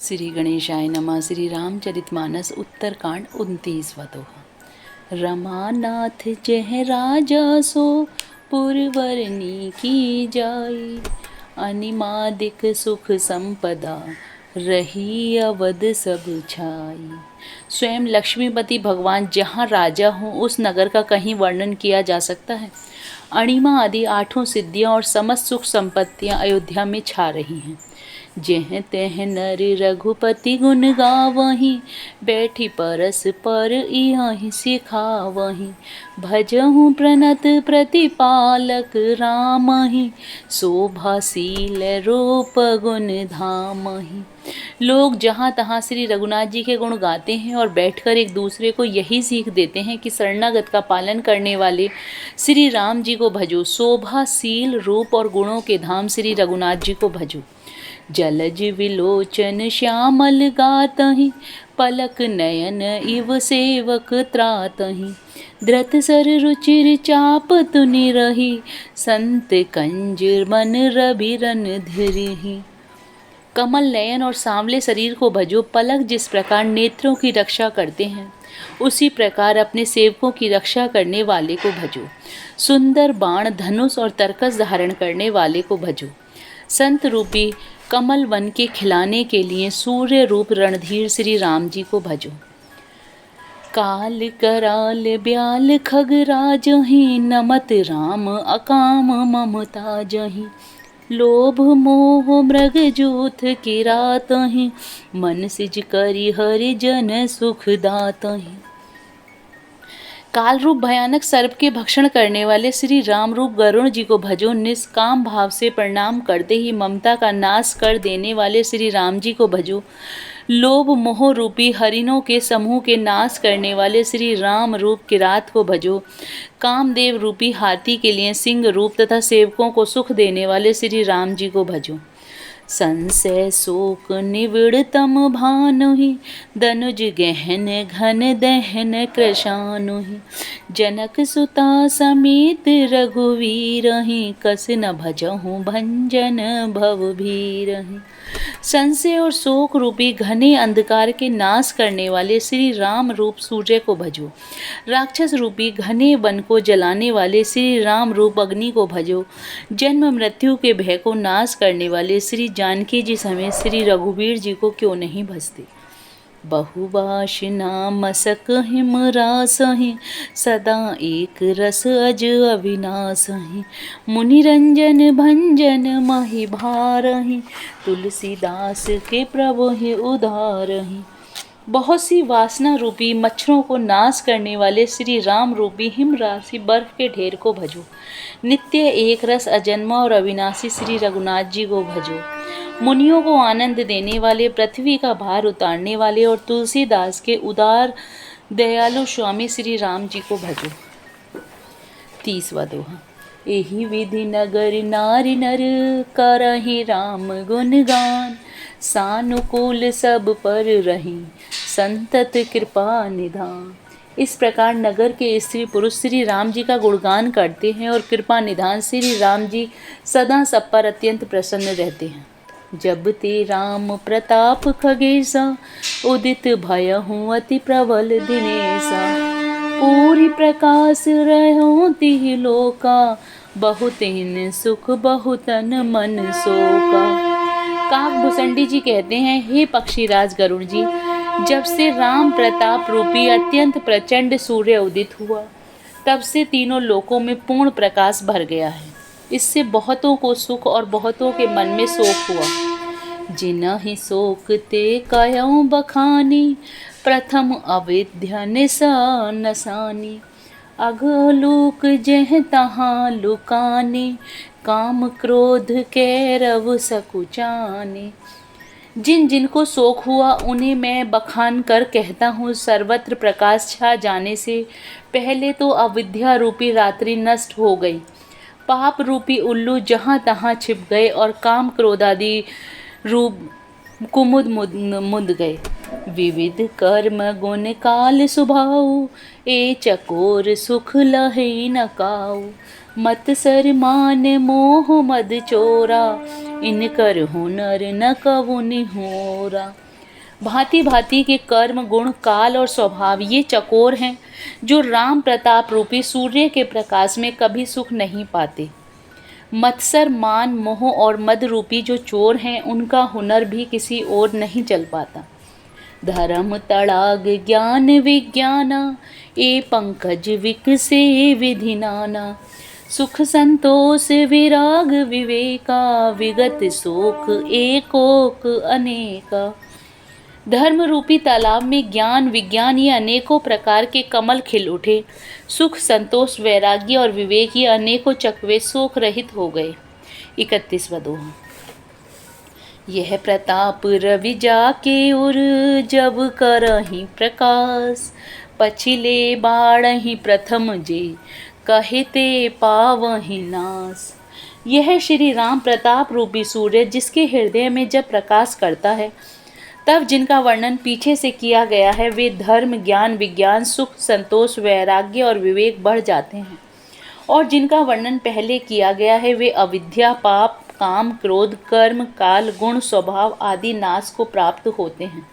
श्री गणेशाय नमः। श्री रामचरितमानस उत्तरकांड 29वां दोहा। रमानाथ जह राजा सो पुरवरनी की जाई, अनिमादिक सुख संपदा रही अवध सब छाई। स्वयं लक्ष्मीपति भगवान जहाँ राजा हों उस नगर का कहीं वर्णन किया जा सकता है। अणिमा आदि 8 सिद्धियाँ और समस्त सुख संपत्तियाँ अयोध्या में छा रही हैं। जेह तेह नर रघुपति गुण गावहीं, बैठी परस पर इहि सिखावहीं। भजहु प्रणत प्रतिपालक रामहि, शोभाशील रूप गुण धामहि। लोग जहाँ तहाँ श्री रघुनाथ जी के गुण गाते हैं और बैठकर एक दूसरे को यही सीख देते हैं कि शरणागत का पालन करने वाले श्री राम जी को भजो, शोभाशील रूप और गुणों के धाम श्री रघुनाथ जी को भजो। जलज विलोचन श्यामल गातहि, पलक नयन इव सेवक त्रातहि। धृत सर रुचिर चाप तुनि रही, संत कंज मन रबिरन धीरहि। कमल नयन और सांवले शरीर को भजो। पलक जिस प्रकार नेत्रों की रक्षा करते हैं उसी प्रकार अपने सेवकों की रक्षा करने वाले को भजो। सुंदर बाण, धनुष और तरकस धारण करने वाले को भजो। संत रूपी कमल वन के खिलाने के लिए सूर्य रूप रणधीर श्री राम जी को भजो। काल कराल ब्याल खगराजहि, नमत राम अकाम ममता जहि। लोभ मोह मृग जूथ किरातहि, मन सिज करि हरि जन सुख दातहि। काल रूप भयानक सर्प के भक्षण करने वाले श्री राम रूप गरुण जी को भजो। निष्काम भाव से प्रणाम करते ही ममता का नाश कर देने वाले श्री राम जी को भजो। लोभ मोह रूपी हरिणों के समूह के नाश करने वाले श्री राम रूप किरात को भजो। कामदेव रूपी हाथी के लिए सिंह रूप तथा सेवकों को सुख देने वाले श्री राम जी को भजो। संशय शोक निविड़तम भानुहि, दनुज गहन घन दहन कृशानुहि। जनक सुता समेत रघुवीरहि, कस न भजहु भंजन भवभीरहि। संशय और शोक रूपी घने अंधकार के नाश करने वाले श्री राम रूप सूर्य को भजो। राक्षस रूपी घने वन को जलाने वाले श्री राम रूप अग्नि को भजो। जन्म मृत्यु के भय को नाश करने वाले श्री जानकी जी समेत श्री रघुवीर जी को क्यों नहीं भजते। बहुबाशिना मसक हिम रासहि, सदा एक रस अज अविनाशहि। मुनिरंजन भंजन महि भारहि, तुलसीदास के प्रभु ही उधारहि। बहुत सी वासना रूपी मच्छरों को नाश करने वाले श्री राम रूपी हिम राशि बर्फ के ढेर को भजो। नित्य एक रस अजन्मा और अविनाशी श्री रघुनाथ जी को भजो। मुनियों को आनंद देने वाले, पृथ्वी का भार उतारने वाले और तुलसीदास के उदार दयालु स्वामी श्री राम जी को भजो। 30वां दोहा। एहि विधि नगर नारी नर, करहि राम गुणगान। सानुकूल सब पर रही, संतत कृपा निधान। इस प्रकार नगर के स्त्री पुरुष श्री राम जी का गुणगान करते हैं और कृपा निधान श्री राम जी सदा सब पर अत्यंत प्रसन्न रहते हैं। जब ते राम प्रताप खगेसा, उदित भयहु अति प्रबल दिनेसा। पूरी प्रकाश रहो तिहि लोका, बहुतिन सुख बहुतन मन शोका। काकभूषणी जी कहते हैं, हे पक्षीराज गरुड़ जी, जब से राम प्रताप रूपी अत्यंत प्रचंड सूर्य उदित हुआ तब से तीनों लोकों में पूर्ण प्रकाश भर गया है। इससे बहुतों को सुख और बहुतों के मन में शोक हुआ। जिनहि शोक ते कयौ बखानी, प्रथम अविद्या निशा नसानी। अघलूक जह तहाँ लुकानी, काम क्रोध कैरव सकुचानी। जिन जिनको शोक हुआ उन्हें मैं बखान कर कहता हूँ, सर्वत्र प्रकाश छा जाने से पहले तो अविद्या रूपी रात्रि नष्ट हो गई, पाप रूपी उल्लू जहाँ तहाँ छिप गए और काम क्रोध आदि रूप कुमुद मुद गए। विविध कर्म गुण काल सुभाऊ, ए चकोर सुख लहे न काऊ। मत सर मान मोह मद चोरा, इन कर हुनर न कवुनि होरा। भांति भांति के कर्म, गुण, काल और स्वभाव ये चकोर हैं जो राम प्रताप रूपी सूर्य के प्रकाश में कभी सुख नहीं पाते। मत्सर, मान, मोह और मद रूपी जो चोर हैं उनका हुनर भी किसी और नहीं चल पाता। धर्म तड़ाग ज्ञान विज्ञाना, ए पंकज विकसे विधि नाना। सुख संतोष विराग विवेका, विगत शोक एकोक अनेका। धर्म रूपी तालाब में ज्ञान विज्ञान ये अनेकों प्रकार के कमल खिल उठे। सुख संतोष वैराग्य और विवेक ये अनेकों चकवे शोक रहित हो गए। 31वां दोहा। यह प्रताप रवि जाके उर, जब करहि प्रकाश। पछिले बाढ़हि प्रथम जे, कहते पावहि नाश। यह श्री राम प्रताप रूपी सूर्य जिसके हृदय में जब प्रकाश करता है, तब जिनका वर्णन पीछे से किया गया है, वे धर्म, ज्ञान, विज्ञान, सुख, संतोष, वैराग्य और विवेक बढ़ जाते हैं। और जिनका वर्णन पहले किया गया है, वे अविद्या, पाप, काम, क्रोध, कर्म, काल, गुण, स्वभाव आदि नाश को प्राप्त होते हैं।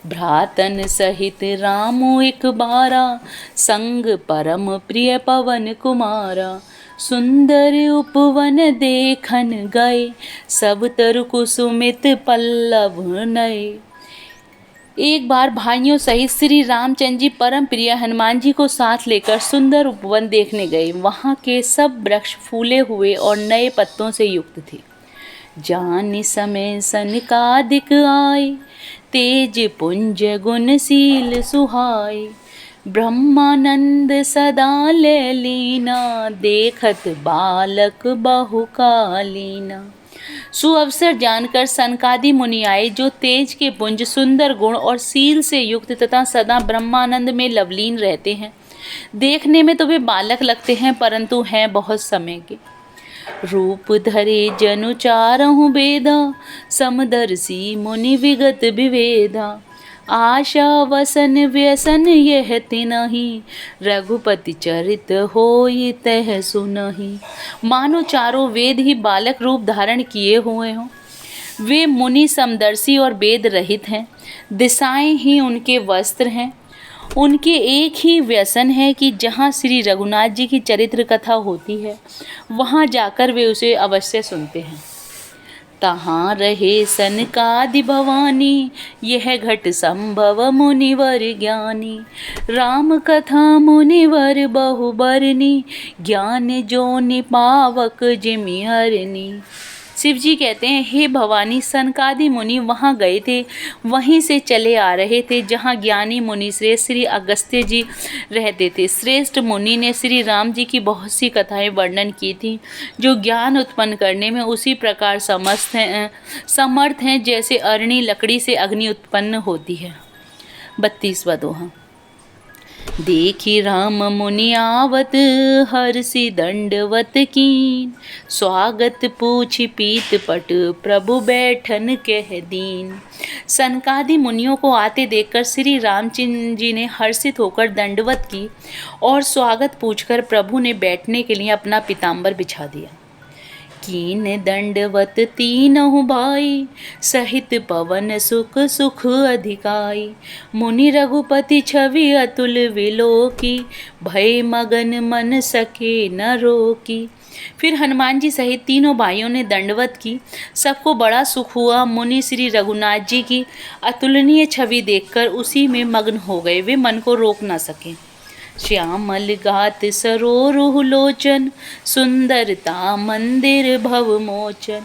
भ्रातन सहित रामो एक बारा, संग परम प्रिय पवन कुमारा। सुंदर उपवन देखन गए, सब तरु कुसुमित पल्लव नए। एक बार भाइयों सहित श्री रामचंद्र जी परम प्रिय हनुमान जी को साथ लेकर सुंदर उपवन देखने गए। वहाँ के सब वृक्ष फूले हुए और नए पत्तों से युक्त थे। जानि समय सनकादिक आए, तेज पुंज गुणशील सुहाए। ब्रह्मानंद सदा ले लीना, देखत बालक बहुकालीना। सुअवसर जानकर सनकादि मुनि आए, जो तेज के पुंज, सुंदर गुण और शील से युक्त तथा सदा ब्रह्मानंद में लवलीन रहते हैं। देखने में तो वे बालक लगते हैं, परंतु हैं बहुत समय के। रूप धरे जनु चारहु बेदा, समदर्शी मुनि विगत विवेदा। आशा वसन व्यसन यह तिनहि, रघुपति चरित होई तह सुनहि। मानो चारों वेद ही बालक रूप धारण किए हुए हों। वे मुनि समदर्शी और वेद रहित हैं। दिशाएं ही उनके वस्त्र हैं। उनके एक ही व्यसन है कि जहाँ श्री रघुनाथ जी की चरित्र कथा होती है, वहाँ जाकर वे उसे अवश्य सुनते हैं। तहाँ रहे सनकादि भवानी, यह घट संभव मुनिवर ज्ञानी। राम कथा मुनिवर बहुबरनी, ज्ञान जो निपावक जिमि हरनी। शिव जी कहते हैं, हे भवानी, सनकादि मुनि वहाँ गए थे, वहीं से चले आ रहे थे जहाँ ज्ञानी मुनि श्रेष्ठ श्री अगस्त्य जी रहते थे। श्रेष्ठ मुनि ने श्री राम जी की बहुत सी कथाएं वर्णन की थी, जो ज्ञान उत्पन्न करने में उसी प्रकार समर्थ हैं जैसे अरणी लकड़ी से अग्नि उत्पन्न होती है। 32वां दोहा। देखी राम मुनि आवत, हर्षि दंडवत कीन। स्वागत पूछि पीत पट, प्रभु बैठन कह दीन। सनकादि मुनियों को आते देखकर श्री रामचंद्र जी ने हर्षित होकर दंडवत की और स्वागत पूछकर प्रभु ने बैठने के लिए अपना पीताम्बर बिछा दिया। कीन दंडवत तीनहु भाई, सहित पवन सुख सुख अधिकाई। मुनि रघुपति छवि अतुल विलोकी, भय मगन मन सके न रोकी। फिर हनुमान जी सहित तीनों भाइयों ने दंडवत की। सबको बड़ा सुख हुआ। मुनि श्री रघुनाथ जी की अतुलनीय छवि देखकर उसी में मग्न हो गए। वे मन को रोक न सके। श्यामल गात सरोरुह लोचन, सुंदरता मंदिर भव मोचन।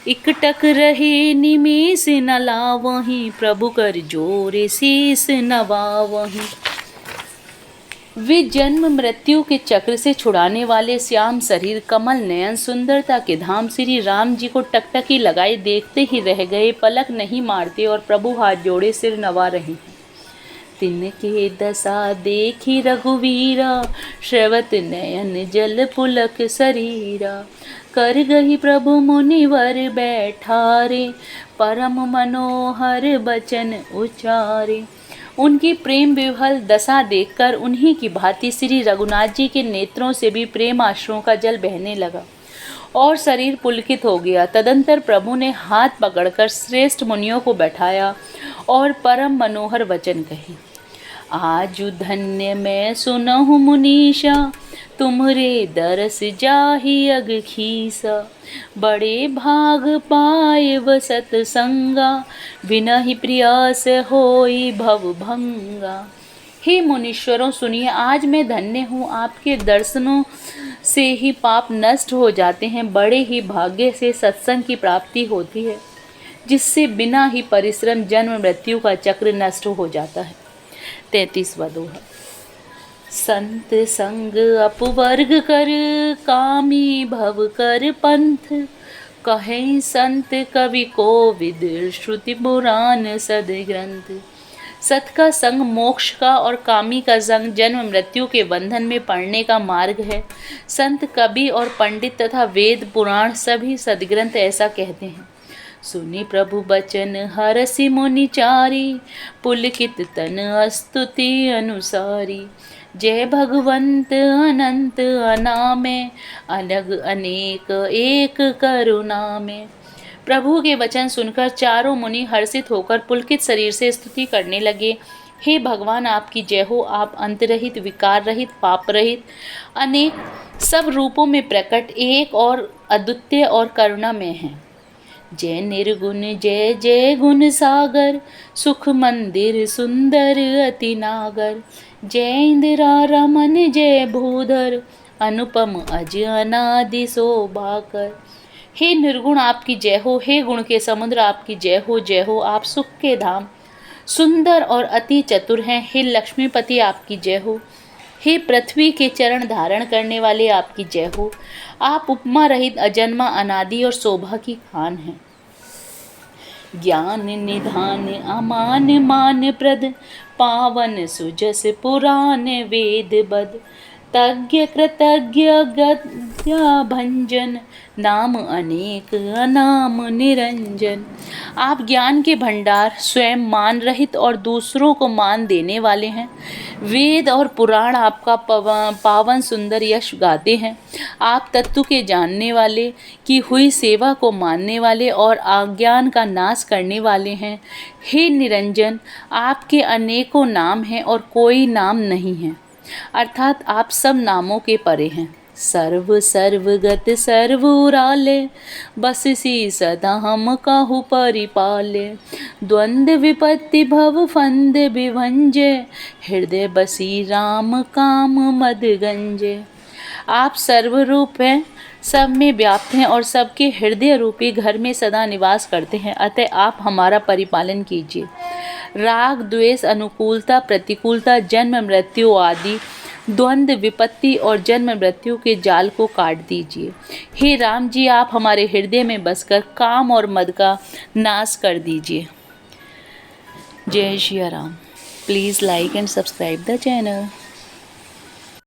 इकटक रहे निमेष न लावहीं, प्रभु कर जोरे शीस नवावहीं। वे जन्म मृत्यु के चक्र से छुड़ाने वाले श्याम शरीर, कमल नयन, सुंदरता के धाम श्री राम जी को टकटकी लगाए देखते ही रह गए। पलक नहीं मारते और प्रभु हाथ जोड़े सिर नवा रहे हैं। तिनके दशा देखी रघुवीरा, श्रवत नयन जल पुलक शरीरा। कर गही प्रभु मुनिवर बैठारे, परम मनोहर बचन उचारे। उनकी प्रेम विह्वल दशा देखकर उन्हीं की भांति श्री रघुनाथ जी के नेत्रों से भी प्रेम आश्रुओं का जल बहने लगा और शरीर पुलकित हो गया। तदंतर प्रभु ने हाथ पकड़कर श्रेष्ठ मुनियों को बैठाया और परम मनोहर वचन कहे। आजु धन्य मैं सुनहु मुनीषा, तुम्हरे दरस जाहि अग खीसा। बड़े भाग पाए व सतसंगा, बिनहि प्रयास होई भव भंगा। हे मुनीश्वरों सुनिए, आज मैं धन्य हूँ, आपके दर्शनों से ही पाप नष्ट हो जाते हैं। बड़े ही भाग्य से सत्संग की प्राप्ति होती है, जिससे बिना ही परिश्रम जन्म मृत्यु का चक्र नष्ट हो जाता है। 33वां दोहा। संत संग अपवर्ग कर, कामी भव कर पंथ। कहें संत कवि कोविद, श्रुति पुराण सद्ग्रंथ। सत का संग मोक्ष का और कामी का संग जन्म मृत्यु के बंधन में पड़ने का मार्ग है। संत कवि और पंडित तथा वेद पुराण सभी सद्ग्रंथ ऐसा कहते हैं। सुनि प्रभु बचन हरसि मुनि चारी, पुलकित तन स्तुति अनुसारी। जय भगवंत अनंत अनामे, अनग अनेक एक करुणा में। प्रभु के वचन सुनकर चारों मुनि हर्षित होकर पुलकित शरीर से स्तुति करने लगे। हे भगवान, आपकी जय हो। आप अंतरहित, विकार रहित, पाप रहित, अनेक सब रूपों में प्रकट, एक और अद्वितीय और करुणा में हैं। जय निर्गुण जय जय गुण सागर, सुख मंदिर सुंदर अति नागर। जय इंदिरा रमन जय भूधर, अनुपम अज अनादि शोभाकर। हे निर्गुण आपकी जय हो, हे गुण के समुद्र आपकी जय हो, जय हो। आप सुख के धाम, सुंदर और अति चतुर हैं। हे लक्ष्मीपति आपकी जय हो। हे पृथ्वी के चरण धारण करने वाले आपकी जय हो। आप उपमा रहित, अजन्मा, अनादि और शोभा की खान हैं। ज्ञान निधान अमान मान प्रद, पावन सुजस पुराण वेद बद। तज्ञ कृतज्ञ गद्य भंजन, नाम अनेक अनाम निरंजन। आप ज्ञान के भंडार, स्वयं मान रहित और दूसरों को मान देने वाले हैं। वेद और पुराण आपका पावन सुंदर यश गाते हैं। आप तत्व के जानने वाले, की हुई सेवा को मानने वाले और अज्ञान का नाश करने वाले हैं। हे निरंजन, आपके अनेकों नाम हैं और कोई नाम नहीं है, अर्थात आप सब नामों के परे हैं। सर्व सर्वगत सर्वुराले, बससी सदा हम काहू परिपाले। द्वंद्व विपत्ति भव फंद विभंजे, हृदय बसी राम काम मद गंजे। आप सर्वरूप हैं, सब में व्याप्त हैं और सबके हृदय रूपी घर में सदा निवास करते हैं। अतः आप हमारा परिपालन कीजिए। राग द्वेष, अनुकूलता प्रतिकूलता, जन्म मृत्यु आदि द्वंद्व विपत्ति और जन्म मृत्यु के जाल को काट दीजिए। हे राम जी, आप हमारे हृदय में बसकर काम और मद का नाश कर दीजिए। जय Shri Ram. Please like and subscribe the channel.